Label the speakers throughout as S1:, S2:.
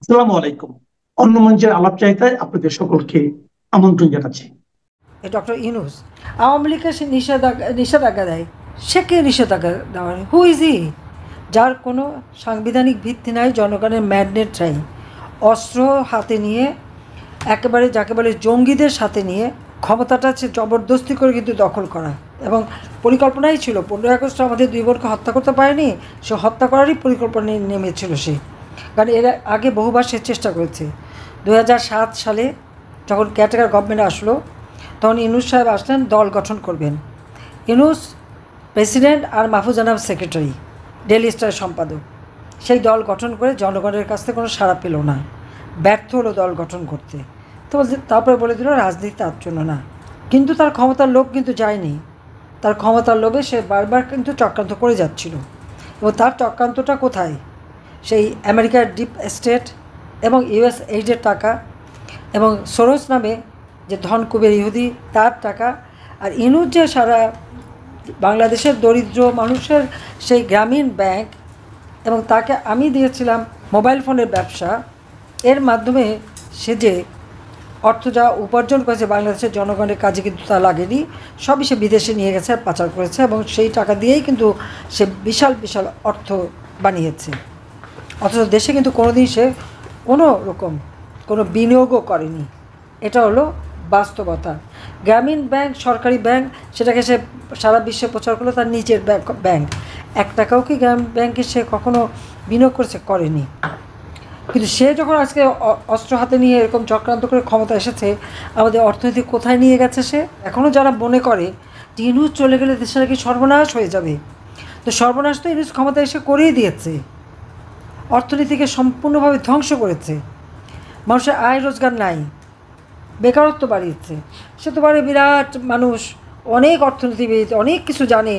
S1: আসসালামু আলাইকুম। অন্য মঞ্চের আলাপচারিতায় আপনাদের সকলকে আমন্ত্রণ জানাচ্ছি।
S2: ডক্টর ইউনূস আওয়ামী লীগকে সে নিষেধাজ্ঞা দেয়। সে কে নিষেধাজ্ঞা দেওয়ার? Who is he? যার কোনো সাংবিধানিক ভিত্তি নাই, জনগণের ম্যান্ডেট চাই, অস্ত্র হাতে নিয়ে একেবারে যাকে বলে জঙ্গিদের সাথে নিয়ে ক্ষমতাটা সে জবরদস্তি করে কিন্তু দখল করা, এবং পরিকল্পনাই ছিল 15 আগস্ট আমাদের দুই বোনকে হত্যা করতে পারেনি, সে হত্যা করারই পরিকল্পনায় নেমেছিল সে। কারণ এর আগে বহুবার সে চেষ্টা করেছে। 2007 সালে যখন ক্যাটেগর গভর্নমেন্ট আসলো, তখন ইউনূস সাহেব আসলেন দল গঠন করবেন। ইউনূস প্রেসিডেন্ট আর মাহফুজা সেক্রেটারি, ডেইলি স্টার সম্পাদক। সেই দল গঠন করে জনগণের কাছ থেকে কোনো সাড়া পেল না, ব্যর্থ হলো দল গঠন করতে। তো তারপরে বলে দিল রাজনীতি তার জন্য না। কিন্তু তার ক্ষমতার লোভ কিন্তু যায়নি। তার ক্ষমতার লোভে সে বারবার কিন্তু চক্রান্ত করে যাচ্ছিল। এবং তার চক্রান্তটা কোথায়? সেই আমেরিকার ডিপ স্টেট এবং ইউএস এইডের টাকা, এবং সোরস নামে যে ধনকুবের ইহুদি, তার টাকা। আর ইনুস যে সারা বাংলাদেশের দরিদ্র মানুষের সেই গ্রামীণ ব্যাংক, এবং তাকে আমি দিয়েছিলাম মোবাইল ফোনের ব্যবসা, এর মাধ্যমে সে যে অর্থ যা উপার্জন করেছে বাংলাদেশের জনগণের কাজে কিন্তু তা লাগেনি, সবই সে বিদেশে নিয়ে গেছে, পাচার করেছে, এবং সেই টাকা দিয়েই কিন্তু সে বিশাল বিশাল অর্থ বানিয়েছে। অথচ দেশে কিন্তু কোনোদিন সে কোনো রকম কোনো বিনিয়োগও করেনি। এটা হলো বাস্তবতা। গ্রামীণ ব্যাংক, সরকারি ব্যাংক, সেটাকে সে সারা বিশ্বে প্রচার করলো তার নিজের ব্যাংক। 1 টাকাও কি গ্রামীণ ব্যাংকে সে কখনো বিনিয়োগ করেছে? করেনি। কিন্তু সে যখন আজকে অস্ত্র হাতে নিয়ে এরকম চক্রান্ত করে ক্ষমতা এসেছে, আমাদের অর্থনীতি কোথায় নিয়ে গেছে সে? এখনও যারা মনে করে যে ইউনূস চলে গেলে দেশে নাকি সর্বনাশ হয়ে যাবে, তো সর্বনাশ তো ইউনূস ক্ষমতা এসে করেই দিয়েছে। অর্থনীতিকে সম্পূর্ণভাবে ধ্বংস করেছে। মানুষের আয় রোজগার নাই, বেকারত্ব বাড়িয়েছে। সে তো পারে বিরাট মানুষ, অনেক অর্থনীতিবিদ, অনেক কিছু জানে,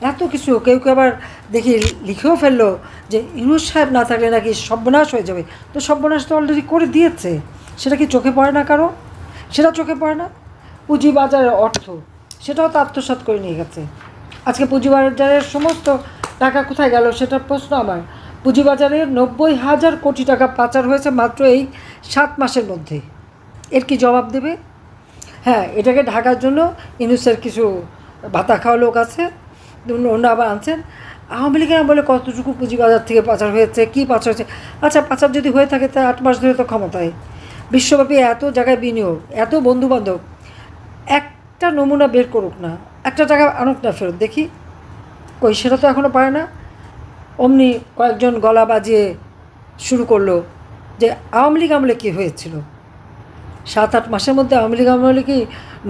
S2: এত কিছু। কেউ কেউ আবার দেখি লিখেও ফেললো যে ইউনূস সাহেব না থাকলে নাকি সর্বনাশ হয়ে যাবে। তো সর্বনাশ তো অলরেডি করে দিয়েছে। সেটা কি চোখে পড়ে না কারো? সেটা চোখে পড়ে না? পুঁজিবাজারের অর্থ, সেটাও তো আত্মসাৎ করে নিয়ে গেছে। আজকে পুঁজিবাজারের সমস্ত টাকা কোথায় গেল সেটার প্রশ্ন আমার। পুঁজিবাজারের 90,000 কোটি টাকা পাচার হয়েছে মাত্র এই 7 মাসের মধ্যে। এর কি জবাব দেবে? হ্যাঁ, এটাকে ঢাকার জন্য ইউনূসের কিছু ভাতা খাওয়া লোক আছে, অন্য আবার আনছেন। আওয়ামী লীগের বলে কতটুকু পুঁজিবাজার থেকে পাচার হয়েছে, কী পাচার হয়েছে? আচ্ছা, পাচার যদি হয়ে থাকে তা 8 মাস ধরে তো ক্ষমতায়, বিশ্বব্যাপী এত জায়গায় বিনিয়োগ, এত বন্ধুবান্ধব, একটা নমুনা বের করুক না, একটা টাকা আনুক না ফেরত দেখি। কই, সেটা তো এখনও পারে না। অমনি কয়েকজন গলা বাজিয়ে শুরু করলো যে আওয়ামী লীগ আমলে কী হয়েছিল। 7-8 মাসের মধ্যে আওয়ামী লীগ আমলে কি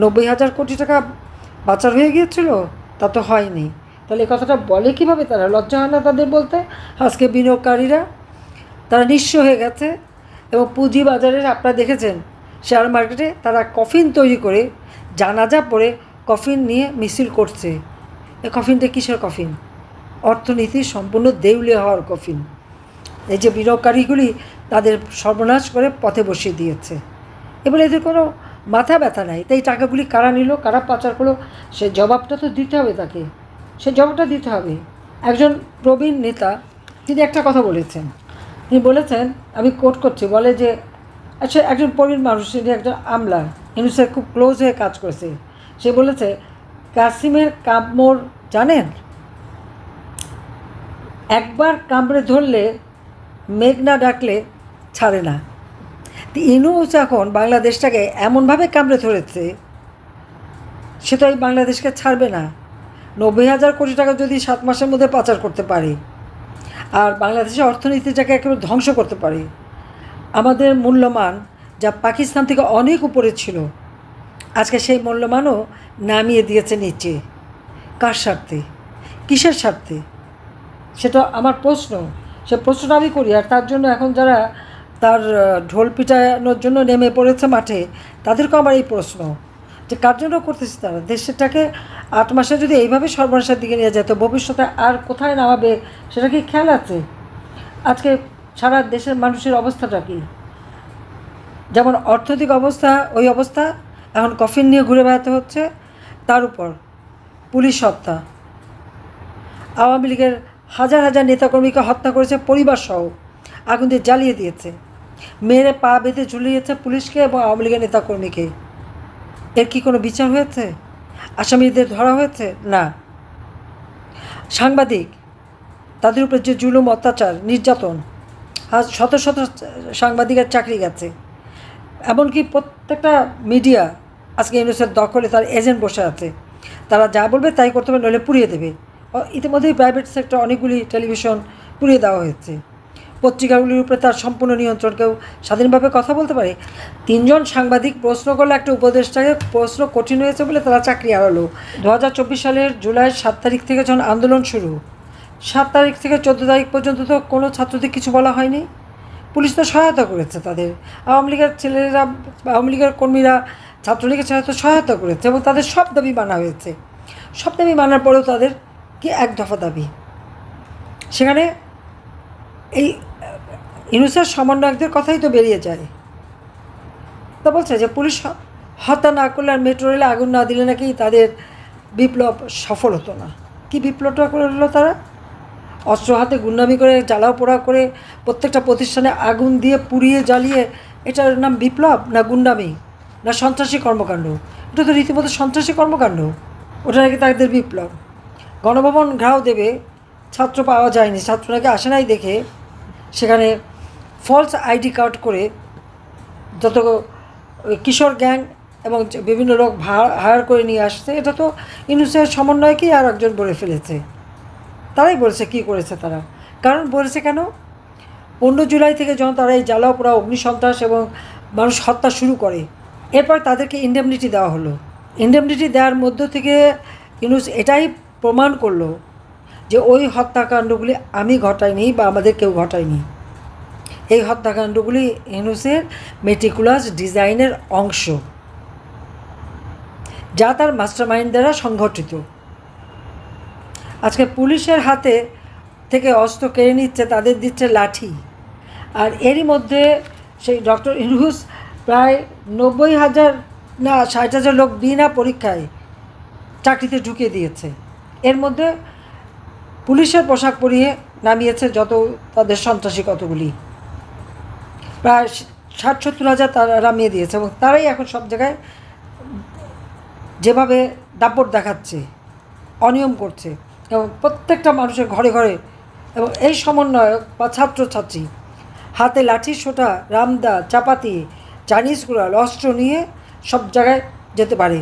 S2: 90,000 কোটি টাকা পাচার হয়ে গিয়েছিল? তা তো হয়নি। তাহলে এই কথাটা বলে কীভাবে তারা? লজ্জা হয় না তাদের বলতে? আজকে বিনিয়োগকারীরা তারা নিঃস্ব হয়ে গেছে। এবং পুঁজিবাজারের আপনারা দেখেছেন শেয়ার মার্কেটে তারা কফিন তৈরি করে, জানাজা পড়ে কফিন নিয়ে মিছিল করছে। এই কফিনটা কিসের কফিন? অর্থনীতির সম্পূর্ণ দেউলিয়া হওয়ার কফিন। এই যে বিনিয়োগকারীগুলি তাদের সর্বনাশ করে পথে বসিয়ে দিয়েছে। এবার এদের কোনো মাথা ব্যথা নাই। তাই টাকাগুলি কারা নিল, কারা পাচার করলো, সে জবাবটা তো দিতে হবে তাকে। সে জবাবটা দিতে হবে। একজন প্রবীণ নেতা তিনি একটা কথা বলেছেন। তিনি বলেছেন, আমি কোট করছি, বলে যে আচ্ছা, একজন প্রবীণ মানুষ, তিনি একজন আমলা, ইউনূসের খুব ক্লোজ হয়ে কাজ করেছে। সে বলেছে, কাসিমের কামড় জানেন? একবার কামড়ে ধরলে মেঘ না ডাকলে ছাড়ে না। ইউনূস এখন বাংলাদেশটাকে এমনভাবে কামড়ে ধরেছে, সে তো এই বাংলাদেশকে ছাড়বে না। 90,000 কোটি টাকা যদি 7 মাসের মধ্যে পাচার করতে পারে, আর বাংলাদেশের অর্থনীতিটাকে একেবারে ধ্বংস করতে পারে, আমাদের মূল্যমান যা পাকিস্তান থেকে অনেক উপরে ছিল, আজকে সেই মূল্যমানও নামিয়ে দিয়েছে নিচে। কার স্বার্থে? কিসের স্বার্থে? সেটা আমার প্রশ্ন। সে প্রশ্নটা আমি করি। আর তার জন্য এখন যারা তার ঢোল পিটানোর জন্য নেমে পড়েছে মাঠে, তাদেরকেও আমার এই প্রশ্ন যে কার জন্য করতেছে তারা? দেশটাকে 8 মাসে যদি এইভাবে সর্বনাশের দিকে নিয়ে যায়, তো ভবিষ্যতে আর কোথায় নামাবে সেটা কি খেয়াল আছে? আজকে সারা দেশের মানুষের অবস্থাটা কী? যেমন অর্থনৈতিক অবস্থা, ওই অবস্থা এখন কফিন নিয়ে ঘুরে বেড়াতে হচ্ছে। তার উপর পুলিশ হত্যা, আওয়ামী লীগের হাজার হাজার নেতাকর্মীকে হত্যা করেছে, পরিবারসহ আগুন দিয়ে জ্বালিয়ে দিয়েছে। মেরে পা বেঁধে ঝুলিয়েছে পুলিশকে এবং আওয়ামী লীগের নেতাকর্মীকে। এর কি কোনো বিচার হয়েছে? আসামিদের ধরা হয়েছে? না। সাংবাদিক, তাদের উপর যে জুলুম, অত্যাচার, নির্যাতন, আজ শত শত সাংবাদিকের চাকরি গেছে। এমনকি প্রত্যেকটা মিডিয়া আজকে ইউনূসের দখলে, তার এজেন্ট বসে আছে। তারা যা বলবে তাই করতে হবে, নইলে পুড়িয়ে দেবে। ইতিমধ্যেই প্রাইভেট সেক্টর অনেকগুলি টেলিভিশন পুড়িয়ে দেওয়া হয়েছে। পত্রিকাগুলির উপরে তার সম্পূর্ণ নিয়ন্ত্রণ। কেউ স্বাধীনভাবে কথা বলতে পারে? 3 জন সাংবাদিক প্রশ্ন করলে একটা উপদেষ্টাকে প্রশ্ন কঠিন হয়েছে বলে তারা চাকরি হারালো। 2024 সালের জুলাই 7 তারিখ থেকে যখন আন্দোলন শুরু, 7 তারিখ থেকে 14 তারিখ পর্যন্ত তো কোনো ছাত্রদের কিছু বলা হয়নি। পুলিশ তো সহায়তা করেছে তাদের। আওয়ামী লীগের ছেলেরা, আওয়ামী লীগের কর্মীরা ছাত্রলীগের সহায়তা করেছে এবং তাদের সব দাবি মানা হয়েছে। সব দাবি মানার পরেও তাদের কি এক দফা দাবি। সেখানে এই ইউনূসের সমন্বয়কদের কথাই তো বেরিয়ে যায়। তা বলছে যে পুলিশ হত্যা না করলে আর মেট্রো রেলে আগুন না দিলে নাকি তাদের বিপ্লব সফল হতো না। কি বিপ্লবটা করলো তারা? অস্ত্র হাতে গুন্ডামি করে, জ্বালাও পোড়া করে, প্রত্যেকটা প্রতিষ্ঠানে আগুন দিয়ে পুড়িয়ে জ্বালিয়ে, এটার নাম বিপ্লব না গুন্ডামি না সন্ত্রাসী কর্মকাণ্ড? এটা তো রীতিমতো সন্ত্রাসী কর্মকাণ্ড। ওটা নাকি তাদের বিপ্লব। গণভবন ঘেরাও দেবে, ছাত্র পাওয়া যায়নি, ছাত্র নাকি আসে নাই দেখে সেখানে ফলস আইডি কার্ড করে যত কিশোর গ্যাং এবং বিভিন্ন লোক হায়ার করে নিয়ে আসছে। এটা তো ইউনূসের সমন্বয়কেই আর একজন বলে ফেলেছে। তারাই বলেছে কী করেছে তারা। কারণ বলেছে কেন? 15 জুলাই থেকে যখন তারা এই জ্বালাও পোড়া, অগ্নিসন্ত্রাস এবং মানুষ হত্যা শুরু করে, এরপর তাদেরকে ইন্ডেমনিটি দেওয়া হলো। ইন্ডেমনিটি দেওয়ার মধ্য থেকে ইউনূস এটাই প্রমাণ করলো যে ওই হত্যাকাণ্ডগুলি আমি ঘটাইনি বা আমাদের কেউ ঘটায়নি। এই হত্যাকাণ্ডগুলি ইউনূসের মেটিকুলাস ডিজাইনের অংশ, যা তার মাস্টারমাইন্ড দ্বারা সংগঠিত। আজকে পুলিশের হাতে থেকে অস্ত্র কেড়ে নিচ্ছে, তাদের দিচ্ছে লাঠি। আর এরই মধ্যে সেই ডক্টর ইউনূস প্রায় 90,000 না 60,000 লোক বিনা পরীক্ষায় চাকরিতে ঢুকিয়ে দিয়েছে। এর মধ্যে পুলিশের পোশাক পরিয়ে নামিয়েছে যত তাদের সন্ত্রাসী কতগুলি, প্রায় 60-70,000 তারা নামিয়ে দিয়েছে। এবং তারাই এখন সব জায়গায় যেভাবে দাপট দেখাচ্ছে, অনিয়ম করছে এবং প্রত্যেকটা মানুষের ঘরে ঘরে। এবং এই সমন্বয়ক বা ছাত্রছাত্রী হাতে লাঠি সোঁটা, রামদা, চাপাতি, চাইনিজ কুড়াল, অস্ত্র নিয়ে সব জায়গায় যেতে পারে।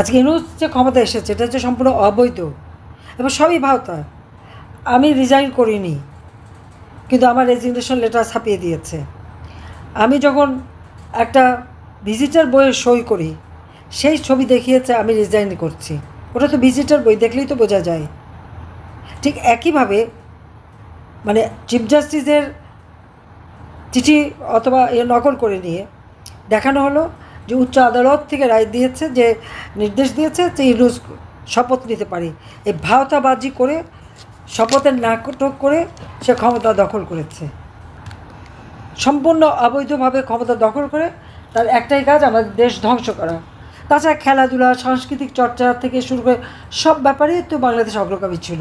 S2: আজকে ইউনূস যে ক্ষমতা এসেছে এটা হচ্ছে সম্পূর্ণ অবৈধ এবং সবই ভাওতা। আমি রিজাইন করিনি, কিন্তু আমার রেজিগনেশন লেটার ছাপিয়ে দিয়েছে। আমি যখন একটা ভিজিটার বইয়ে সই করি, সেই ছবি দেখিয়েছে আমি রিজাইন করছি। ওটা তো ভিজিটার বই, দেখলেই তো বোঝা যায়। ঠিক একইভাবে মানে চিফ জাস্টিসের চিঠি অথবা নকল করে নিয়ে দেখানো হলো যে উচ্চ আদালত থেকে রায় দিয়েছে, যে নির্দেশ দিয়েছে যে ইউনূস শপথ নিতে পারে। এই ভাওতাবাজি করে, শপথের নাটক করে সে ক্ষমতা দখল করেছে। সম্পূর্ণ অবৈধভাবে ক্ষমতা দখল করে তার একটাই কাজ, আমাদের দেশ ধ্বংস করা। তাছাড়া খেলাধুলা, সাংস্কৃতিক চর্চা থেকে শুরু করে সব ব্যাপারেই তো বাংলাদেশ অগ্রগামী ছিল।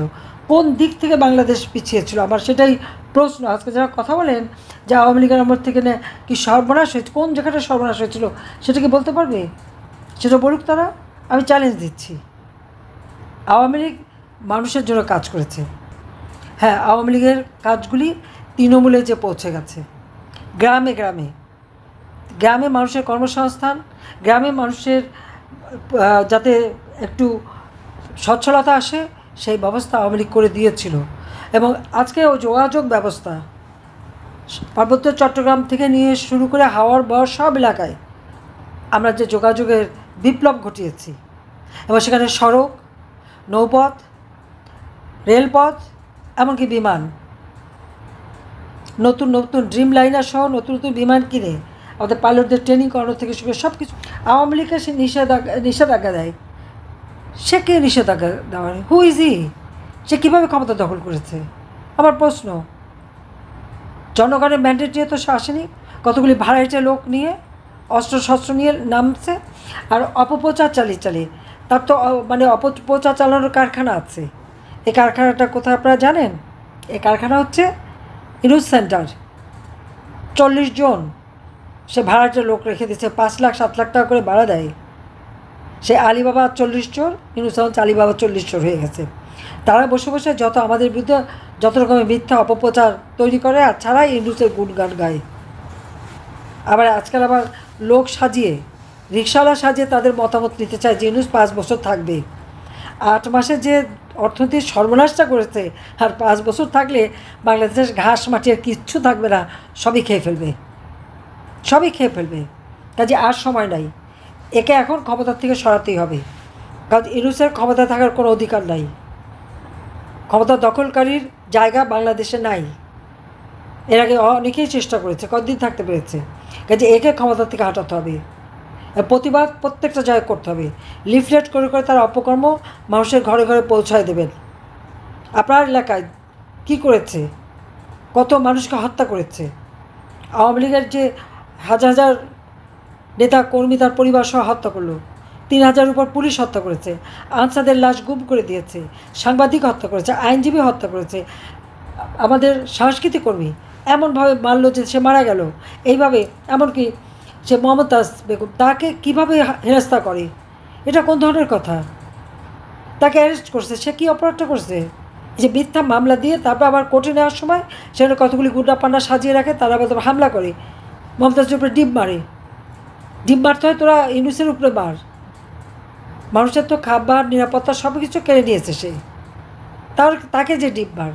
S2: কোন দিক থেকে বাংলাদেশ পিছিয়ে ছিল আমার সেটাই প্রশ্ন। আজকে যারা কথা বলেন যে আওয়ামী লীগের আমল থেকে কি সর্বনাশ হয়েছে, কোন জায়গাটা সর্বনাশ হয়েছিল সেটা কি বলতে পারবে? সেটা বলুক তারা। আমি চ্যালেঞ্জ দিচ্ছি। আওয়ামী লীগ মানুষের জন্য কাজ করেছে। হ্যাঁ, আওয়ামী লীগের কাজগুলি তৃণমূলে যে পৌঁছে গেছে, গ্রামে গ্রামে, গ্রামে মানুষের কর্মসংস্থান, গ্রামে মানুষের যাতে একটু সচ্ছলতা আসে সেই ব্যবস্থা আওয়ামী লীগ করে দিয়েছিল। এবং আজকে ও যোগাযোগ ব্যবস্থা পার্বত্য চট্টগ্রাম থেকে নিয়ে শুরু করে হাওড় বর সব এলাকায় আমরা যে যোগাযোগের বিপ্লব ঘটিয়েছি, এবং সেখানে সড়ক, নৌপথ, রেলপথ, এমনকি বিমান, নতুন নতুন ড্রিম লাইনার সহ নতুন নতুন বিমান কিনে আমাদের পাইলটদের ট্রেনিং করানো থেকে শুরু করে সব কিছু আওয়ামী লীগকে সে নিষেধাজ্ঞা দেয়। সে কে নিষেধাজ্ঞা দেওয়া? Who is he? সে কীভাবে ক্ষমতা দখল করেছে? আমার প্রশ্ন। জনগণের ম্যান্ডেট নিয়ে তো সে আসেনি। কতগুলি ভাড়াইটে লোক নিয়ে, অস্ত্র শস্ত্র নিয়ে নামছে আর অপপ্রচার চালিয়ে তার তো মানে অপপ্রচার চালানোর কারখানা আছে। এই কারখানাটা কোথায় আপনারা জানেন? এই কারখানা হচ্ছে ইউনূস সেন্টার। 40 জন সে ভাড়াটে লোক রেখে দিচ্ছে, 5 লাখ 7 লাখ টাকা করে ভাড়া দেয়। সে আলিবাবা 40 চোর, ইউনূস আলিবাবা 40 চোর হয়ে গেছে। তারা বসে বসে যত আমাদের বিরুদ্ধে যত রকমের মিথ্যা অপপ্রচার তৈরি করে আর ছাড়াই ইউনূসের গুণগান গায়। আবার আজকাল আবার লোক সাজিয়ে, রিক্সাওয়ালা সাজিয়ে তাদের মতামত নিতে চায় যে ইউনূস 5 বছর থাকবে। 8 মাসে যে অর্থনীতির সর্বনাশটা করেছে, আর 5 বছর থাকলে বাংলাদেশের ঘাস মাটি আর কিচ্ছু থাকবে না, সবই খেয়ে ফেলবে, সবই খেয়ে ফেলবে। কাজে আর সময় নাই, একে এখন ক্ষমতার থেকে সরাতেই হবে। কারণ ইউনূসের ক্ষমতা থাকার কোনো অধিকার নাই, ক্ষমতা দখলকারীর জায়গা বাংলাদেশে নাই। এর আগে অনেকেই চেষ্টা করেছে, কতদিন থাকতে পেরেছে। কাজে একে ক্ষমতা থেকে হাঁটাতে হবে, প্রতিবাদ প্রত্যেকটা জায়গায় করতে হবে। লিফলেট করে করে তার অপকর্ম মানুষের ঘরে ঘরে পৌঁছায় দেবেন। আপনার এলাকায় কি করেছে, কত মানুষকে হত্যা করেছে। আওয়ামী লীগের যে হাজার হাজার নেতা কর্মী তার পরিবার সহ হত্যা করলো, 3000 উপর পুলিশ হত্যা করেছে, আনসারদের লাশ গুম করে দিয়েছে, সাংবাদিক হত্যা করেছে, আইনজীবী হত্যা করেছে, আমাদের সাংস্কৃতিক কর্মী এমনভাবে মারল যে সে মারা গেল। এইভাবে এমনকি সে মমতাজ বেগম, তাকে কীভাবে হেনস্থা করে, এটা কোন ধরনের কথা? তাকে অ্যারেস্ট করছে, সে কী অপরাধটা করছে? যে মিথ্যা মামলা দিয়ে তারপর আবার কোর্টে নেওয়ার সময় সেখানে কতগুলি গুন্ডা পান্ডা সাজিয়ে রাখে, তারা আবার হামলা করে, মমতাজের উপরে ডিম মারে। ডিম মারতে হয় তোরা ইউনূসের উপরে মার। মানুষের তো খাবার নিরাপত্তা সব কিছু কেড়ে নিয়েছে সে, তাকে যে ডিম মার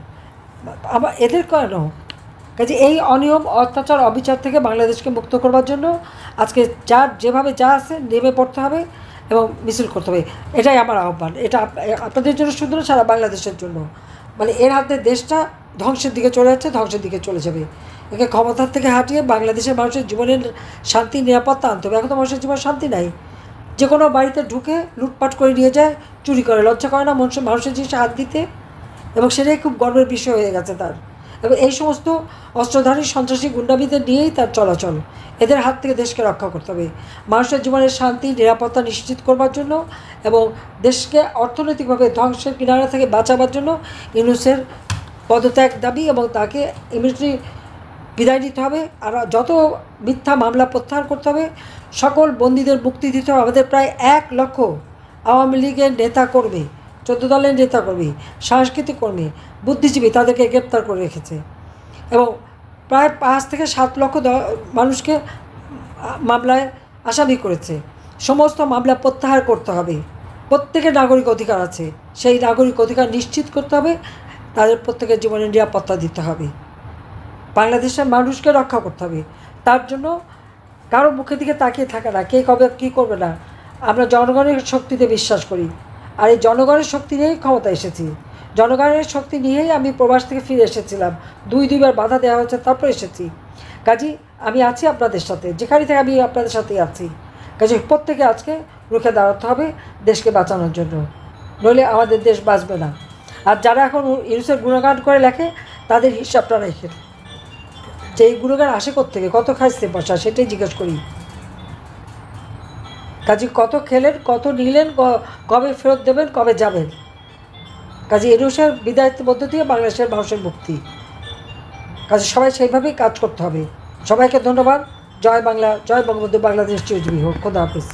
S2: আবার এদের কেন? কাজে এই অনিয়ম অত্যাচার অবিচার থেকে বাংলাদেশকে মুক্ত করবার জন্য আজকে যার যেভাবে যা আছে নেমে পড়তে হবে এবং মিছিল করতে হবে। এটাই আমার আহ্বান। এটা আপনাদের জন্য শুধু না, সারা বাংলাদেশের জন্য। মানে এর হাতে দেশটা ধ্বংসের দিকে চলে যাচ্ছে, ধ্বংসের দিকে চলে যাবে। একে ক্ষমতার থেকে হাঁটিয়ে বাংলাদেশের মানুষের জীবনের শান্তি নিরাপত্তা আনতে হবে। এখন তো মানুষের জীবনে শান্তি নাই, যে কোনো বাড়িতে ঢুকে লুটপাট করে নিয়ে যায়, চুরি করে, লজ্জা করে না মানুষের জিনিসে হাত দিতে, এবং সেটাই খুব গর্বের বিষয় হয়ে গেছে তার। এবং এই সমস্ত অস্ত্রধারী সন্ত্রাসী গুন্ডাবিদের নিয়েই তার চলাচল। এদের হাত থেকে দেশকে রক্ষা করতে হবে মানুষের জীবনের শান্তি নিরাপত্তা নিশ্চিত করবার জন্য, এবং দেশকে অর্থনৈতিকভাবে ধ্বংসের কিনারা থেকে বাঁচাবার জন্য ইউনূসের পদত্যাগ দাবি, এবং তাকে ইমিডিয়েটলি বিদায় নিতে হবে। আর যত মিথ্যা মামলা প্রত্যাহার করতে হবে, সকল বন্দীদের মুক্তি দিতে হবে। আমাদের প্রায় 1 লক্ষ আওয়ামী লীগের নেতা কর্মী, 14 দলের নেতা কর্মী, সাংস্কৃতিক কর্মী, বুদ্ধিজীবী তাদেরকে গ্রেপ্তার করে রেখেছে, এবং প্রায় 5 থেকে 7 লক্ষ মানুষকে মামলায় আসামি করেছে। সমস্ত মামলা প্রত্যাহার করতে হবে। প্রত্যেকের নাগরিক অধিকার আছে, সেই নাগরিক অধিকার নিশ্চিত করতে হবে। তাদের প্রত্যেকের জীবনের নিরাপত্তা দিতে হবে, বাংলাদেশের মানুষকে রক্ষা করতে হবে। তার জন্য কারো মুখের দিকে তাকিয়ে থাকে না, কে কবে কী করবে না। আমরা জনগণের শক্তিতে বিশ্বাস করি, আর এই জনগণের শক্তি নিয়েই ক্ষমতা এসেছি। জনগণের শক্তি নিয়েই আমি প্রবাস থেকে ফিরে এসেছিলাম, 2বার বাধা দেওয়া হয়েছে, তারপর এসেছি। কাজী আমি আছি আপনাদের সাথে, যেখানে থেকে আমি আপনাদের সাথেই আছি। কাজে প্রত্যেকে আজকে রুখে দাঁড়াতে হবে দেশকে বাঁচানোর জন্য, নইলে আমাদের দেশ বাঁচবে না। আর যারা এখন ইউনূসের গুণগান করে লেখে, তাদের হিসাবটা রেখে, যে এই গুণগান আসে কোত্থেকে, কত খাইছে পয়সা, সেটাই জিজ্ঞেস করি। কাজে কত খেলেন, কত নিলেন, কবে ফেরত দেবেন, কবে যাবেন। কাজে ইউনূসের বিদায়ের মধ্য দিয়ে বাংলাদেশের মানুষের মুক্তি। কাজে সবাই সেইভাবেই কাজ করতে হবে। সবাইকে ধন্যবাদ। জয় বাংলা, জয় বঙ্গবন্ধু, বাংলাদেশ চিরজীবী হোক। খোদা হাফেজ।